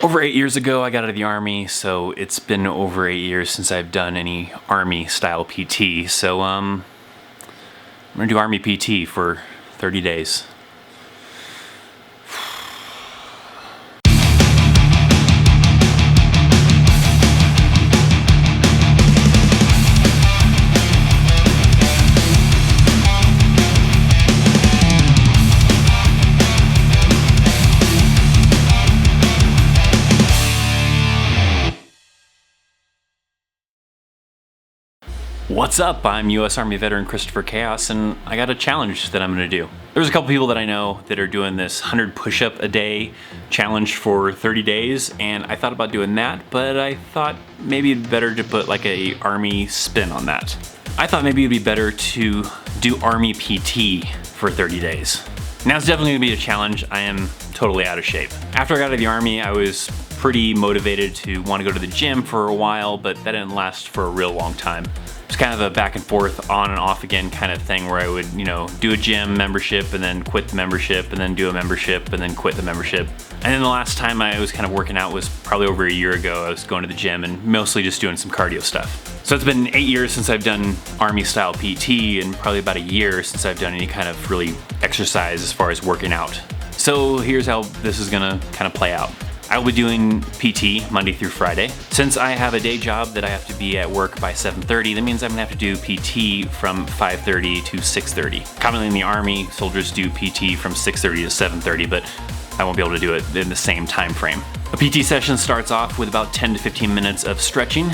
Over 8 years ago, I got out of the Army, so it's been over 8 years since I've done any Army-style PT. So, I'm gonna do Army PT for 30 days. What's up? I'm U.S. Army veteran Christopher Chaos, and I got a challenge that I'm gonna do. There's a couple people that I know that are doing this 100 push-up a day challenge for 30 days, and I thought about doing that, but I thought maybe it'd be better to put like a Army spin on that. I thought maybe it'd be better to do Army PT for 30 days. Now it's definitely gonna be a challenge. I am totally out of shape. After I got out of the Army, I was pretty motivated to want to go to the gym for a while, but that didn't last for a real long time. It's kind of a back and forth, on and off again kind of thing where I would, do a gym membership and then quit the membership and then do a membership and then quit the membership. And then the last time I was kind of working out was probably over a year ago. I was going to the gym and mostly just doing some cardio stuff. So it's been 8 years since I've done Army style PT and probably about a year since I've done any kind of really exercise as far as working out. So here's how this is gonna kind of play out. I will be doing PT Monday through Friday. Since I have a day job that I have to be at work by 7:30, that means I'm gonna have to do PT from 5:30 to 6:30. Commonly in the Army, soldiers do PT from 6:30 to 7:30, but I won't be able to do it in the same time frame. A PT session starts off with about 10 to 15 minutes of stretching,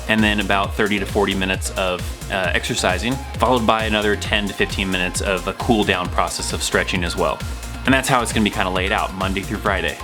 and then about 30 to 40 minutes of exercising, followed by another 10 to 15 minutes of a cool down process of stretching as well. And that's how it's gonna be kind of laid out, Monday through Friday.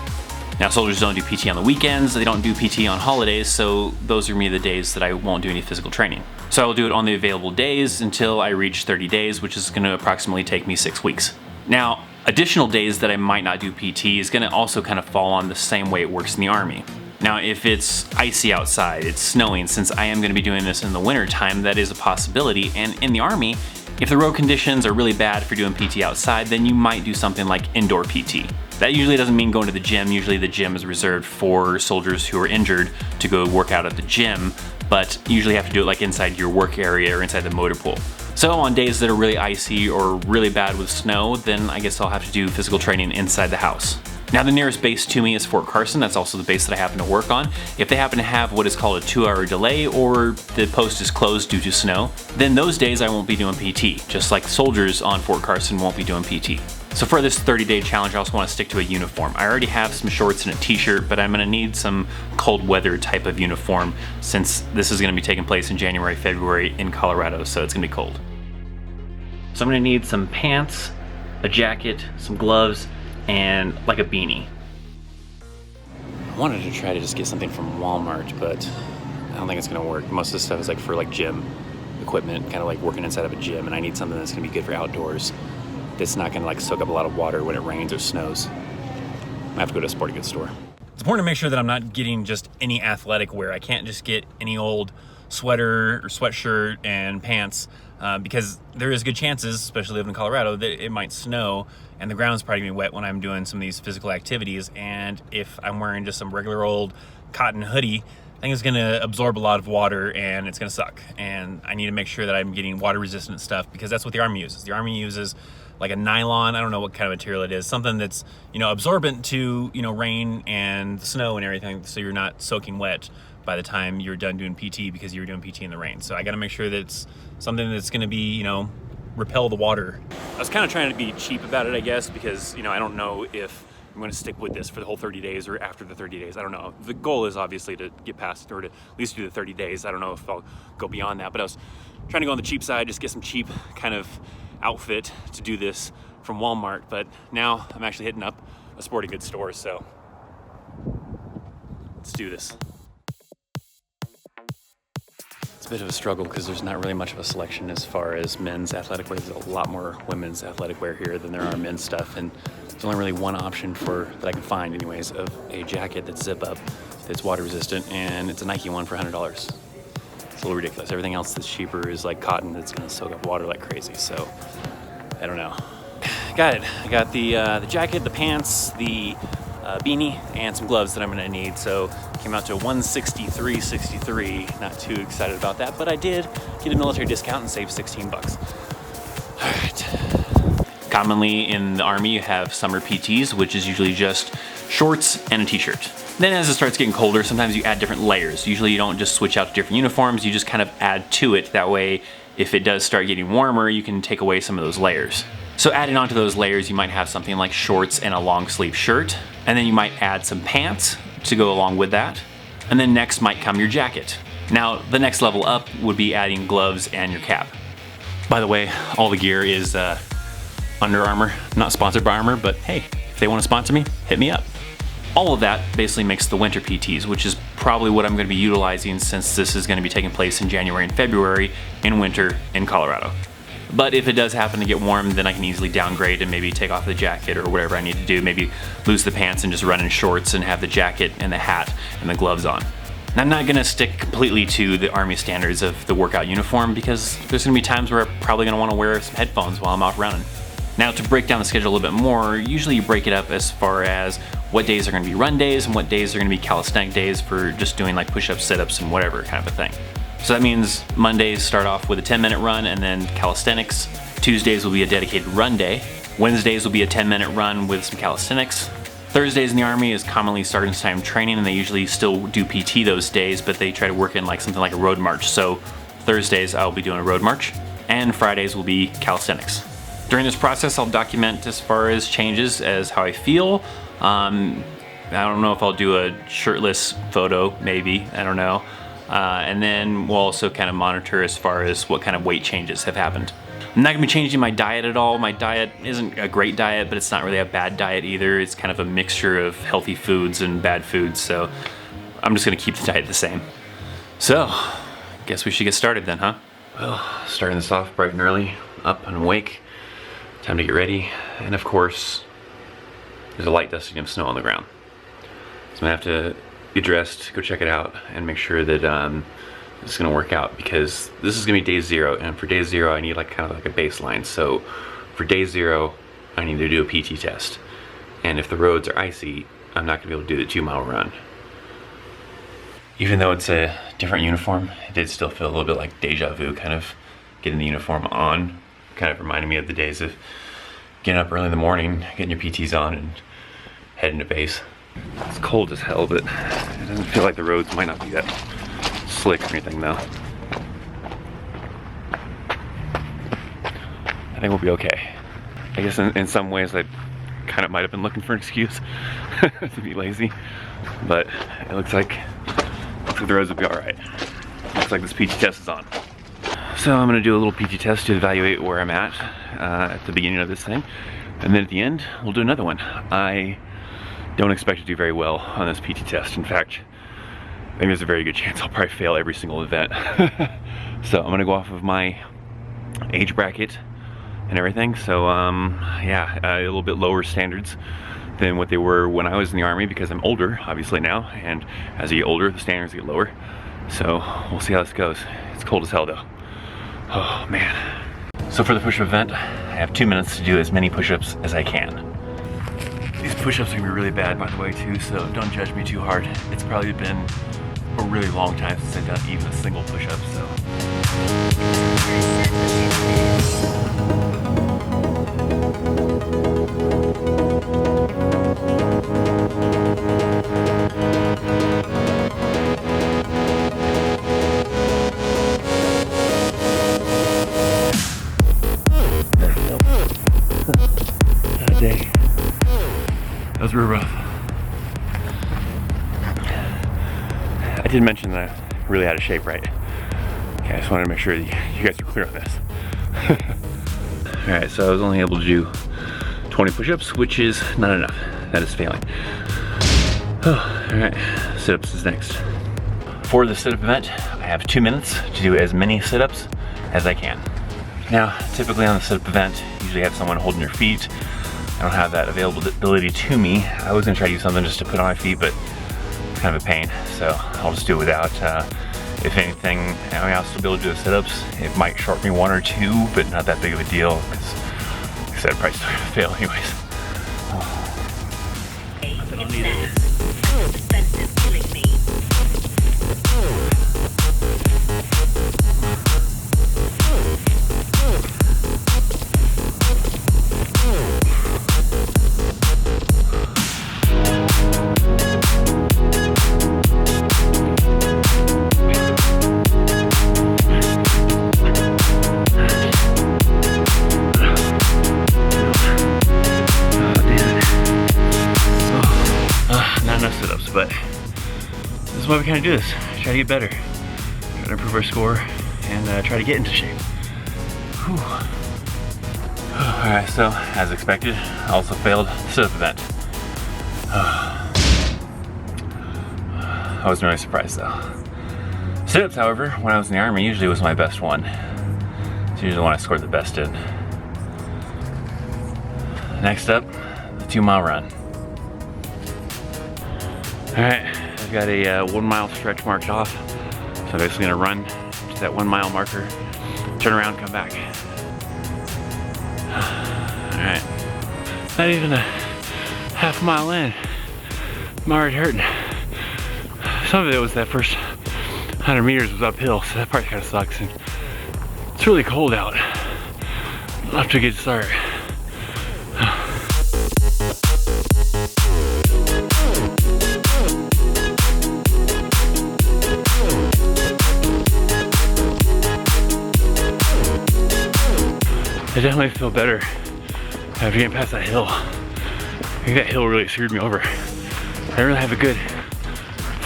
Now, soldiers don't do PT on the weekends, they don't do PT on holidays, so those are me the days that I won't do any physical training. So I will do it on the available days until I reach 30 days, which is gonna approximately take me 6 weeks. Now, additional days that I might not do PT is gonna also kind of fall on the same way it works in the Army. Now, if it's icy outside, it's snowing, since I am gonna be doing this in the winter time, that is a possibility. And in the Army, if the road conditions are really bad for doing PT outside, then you might do something like indoor PT. That usually doesn't mean going to the gym. Usually the gym is reserved for soldiers who are injured to go work out at the gym, but you usually have to do it like inside your work area or inside the motor pool. So on days that are really icy or really bad with snow, then I guess I'll have to do physical training inside the house. Now, the nearest base to me is Fort Carson. That's also the base that I happen to work on. If they happen to have what is called a 2-hour delay or the post is closed due to snow, then those days I won't be doing PT, just like soldiers on Fort Carson won't be doing PT. So for this 30-day challenge, I also want to stick to a uniform. I already have some shorts and a t-shirt, but I'm gonna need some cold weather type of uniform since this is gonna be taking place in January, February in Colorado, so it's gonna be cold. So I'm gonna need some pants, a jacket, some gloves, and like a beanie. I wanted to try to just get something from Walmart, but I don't think it's gonna work. Most of this stuff is like for like gym equipment, kind of like working inside of a gym, and I need something that's gonna be good for outdoors. That's not gonna like soak up a lot of water when it rains or snows. I have to go to a sporting goods store. It's important to make sure that I'm not getting just any athletic wear. I can't just get any old sweater or sweatshirt and pants because there is good chances, especially living in Colorado, that it might snow and the ground's probably gonna be wet when I'm doing some of these physical activities. And if I'm wearing just some regular old cotton hoodie, I think it's gonna absorb a lot of water and it's gonna suck. And I need to make sure that I'm getting water resistant stuff because that's what the Army uses. The Army uses like a nylon, I don't know what kind of material it is, something that's, absorbent to, rain and snow and everything, so you're not soaking wet by the time you're done doing PT because you were doing PT in the rain. So I gotta make sure that it's something that's gonna be, repel the water. I was kind of trying to be cheap about it, I guess, because, I don't know if I'm gonna stick with this for the whole 30 days or after the 30 days, I don't know. The goal is obviously to get past, or to at least do the 30 days. I don't know if I'll go beyond that, but I was trying to go on the cheap side, just get some cheap kind of outfit to do this from Walmart, but now I'm actually hitting up a sporting goods store, so let's do this. It's a bit of a struggle because there's not really much of a selection as far as men's athletic wear. There's a lot more women's athletic wear here than there are men's stuff, and there's only really one option that I can find anyways, of a jacket that's zip up, that's water resistant, and it's a Nike one for $100. It's a little ridiculous. Everything else that's cheaper is like cotton that's gonna soak up water like crazy, so I don't know. Got it. I got the jacket, the pants, the beanie and some gloves that I'm gonna need. So came out to $163.63. Not too excited about that, but I did get a military discount and save 16 bucks. All right. Commonly in the Army, you have summer PTs, which is usually just shorts and a t-shirt. Then as it starts getting colder, sometimes you add different layers. Usually you don't just switch out to different uniforms, you just kind of add to it. That way, if it does start getting warmer, you can take away some of those layers. So adding on to those layers, you might have something like shorts and a long sleeve shirt, and then you might add some pants to go along with that. And then next might come your jacket. Now, the next level up would be adding gloves and your cap. By the way, all the gear is Under Armour, not sponsored by Armour, but hey, if they want to sponsor me, hit me up. All of that basically makes the winter PTs, which is probably what I'm going to be utilizing since this is going to be taking place in January and February in winter in Colorado. But if it does happen to get warm, then I can easily downgrade and maybe take off the jacket or whatever I need to do. Maybe lose the pants and just run in shorts and have the jacket and the hat and the gloves on. And I'm not gonna stick completely to the Army standards of the workout uniform because there's gonna be times where I'm probably gonna wanna wear some headphones while I'm out running. Now to break down the schedule a little bit more, usually you break it up as far as what days are gonna be run days and what days are gonna be calisthenic days for just doing like push-ups, sit-ups, and whatever kind of a thing. So that means Mondays start off with a 10-minute run and then calisthenics. Tuesdays will be a dedicated run day. Wednesdays will be a 10-minute run with some calisthenics. Thursdays in the Army is commonly sergeant's time training, and they usually still do PT those days, but they try to work in like something like a road march. So Thursdays I'll be doing a road march, and Fridays will be calisthenics. During this process, I'll document as far as changes as how I feel. I don't know if I'll do a shirtless photo, maybe, I don't know. And then we'll also kind of monitor as far as what kind of weight changes have happened. I'm not gonna be changing my diet at all. My diet isn't a great diet, but it's not really a bad diet either. It's kind of a mixture of healthy foods and bad foods, so I'm just gonna keep the diet the same. So, guess we should get started then, huh? Well, starting this off bright and early, up and awake, time to get ready, and of course, there's a light dusting of snow on the ground. So I'm gonna have to get dressed, go check it out, and make sure that this is gonna work out, because this is gonna be day 0, and for day 0 I need like kind of like a baseline. So for day 0 I need to do a PT test, and if the roads are icy, I'm not gonna be able to do the 2-mile run. Even though it's a different uniform, it did still feel a little bit like deja vu, kind of getting the uniform on. Kind of reminded me of the days of getting up early in the morning, getting your PTs on, and heading to base. It's cold as hell, but it doesn't feel like the roads might not be that slick or anything though. I think we'll be okay. I guess in some ways I kind of might have been looking for an excuse to be lazy, but it looks like the roads will be alright. Looks like this PT test is on. So I'm gonna do a little PT test to evaluate where I'm at the beginning of this thing, and then at the end we'll do another one. I don't expect to do very well on this PT test. In fact, I think there's a very good chance I'll probably fail every single event. So I'm gonna go off of my age bracket and everything. So yeah, a little bit lower standards than what they were when I was in the Army, because I'm older, obviously now, and as I get older, the standards get lower. So we'll see how this goes. It's cold as hell though. Oh man. So for the push-up event, I have 2 minutes to do as many push-ups as I can. These push-ups are gonna be really bad, by the way, too, so don't judge me too hard. It's probably been a really long time since I've done even a single push-up, so. God dang. Those were rough. I did mention that I'm really out of shape, right? Okay, I just wanted to make sure that you guys are clear on this. Alright, so I was only able to do 20 push-ups, which is not enough. That is failing. Oh, alright, sit-ups is next. For the sit-up event, I have 2 minutes to do as many sit-ups as I can. Now, typically on the sit-up event, you usually have someone holding your feet. I don't have that availability to me. I was gonna try to use something just to put on my feet, but it's kind of a pain, so I'll just do it without. If anything, I mean, I'll still be able to do the sit-ups. It might shorten me 1 or 2, but not that big of a deal, because like I said, I'd probably still gonna fail anyways. I don't need why we kind of do this. Try to get better, try to improve our score, and try to get into shape. Whew. Alright, so as expected, I also failed the sit-up event. I wasn't really surprised though. Sit-ups, however, when I was in the Army, usually was my best one. It's usually the one I scored the best in. Next up, the 2-mile run. Alright, I've got a 1 mile stretch marked off. So I'm basically gonna run to that 1 mile marker, turn around, come back. Alright, not even a half mile in, I'm already hurting. Some of it was that first 100 meters was uphill, so that part kind of sucks. And it's really cold out. Off to a good start. I definitely feel better after getting past that hill. I think that hill really screwed me over. I didn't really have a good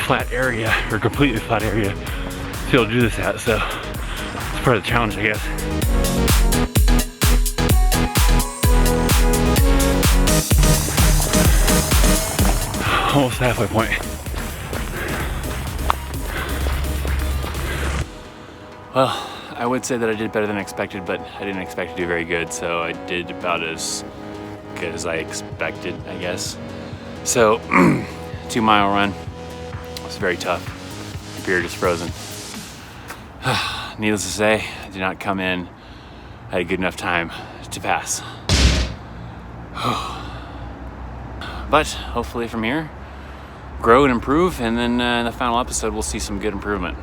flat area, or completely flat area, to be able to do this at, so it's part of the challenge, I guess. Almost halfway point. Well, I would say that I did better than expected, but I didn't expect to do very good, so I did about as good as I expected, I guess. So, 2 mile run was very tough. My beard is frozen. Needless to say, I did not come in at a good enough time to pass. But hopefully from here, grow and improve, and then in the final episode, we'll see some good improvement.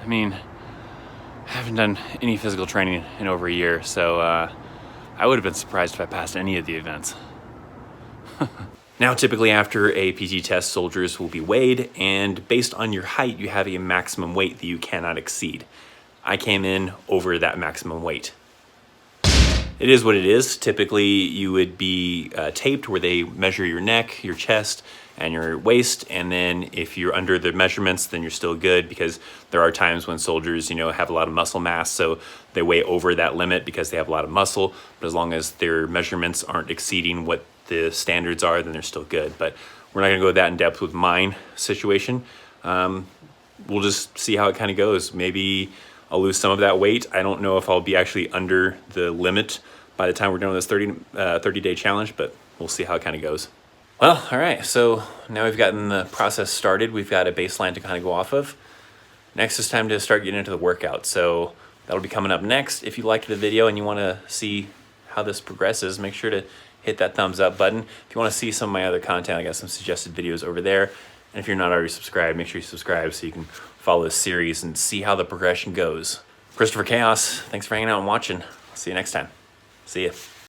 I mean, I haven't done any physical training in over a year, so I would have been surprised if I passed any of the events. Now, typically after a PT test, soldiers will be weighed, and based on your height, you have a maximum weight that you cannot exceed. I came in over that maximum weight. It is what it is. Typically, you would be taped where they measure your neck, your chest, and your waist, and then if you're under the measurements, then you're still good, because there are times when soldiers, have a lot of muscle mass, so they weigh over that limit because they have a lot of muscle, but as long as their measurements aren't exceeding what the standards are, then they're still good. But we're not gonna go that in depth with mine situation. We'll just see how it kind of goes. Maybe I'll lose some of that weight. I don't know if I'll be actually under the limit by the time we're done with this 30-day challenge, but we'll see how it kind of goes. Well, all right, so now we've gotten the process started. We've got a baseline to kind of go off of. Next, it's time to start getting into the workout. So that'll be coming up next. If you liked the video and you want to see how this progresses, make sure to hit that thumbs up button. If you want to see some of my other content, I got some suggested videos over there. And if you're not already subscribed, make sure you subscribe so you can follow this series and see how the progression goes. Christopher Chaos, thanks for hanging out and watching. See you next time. See ya.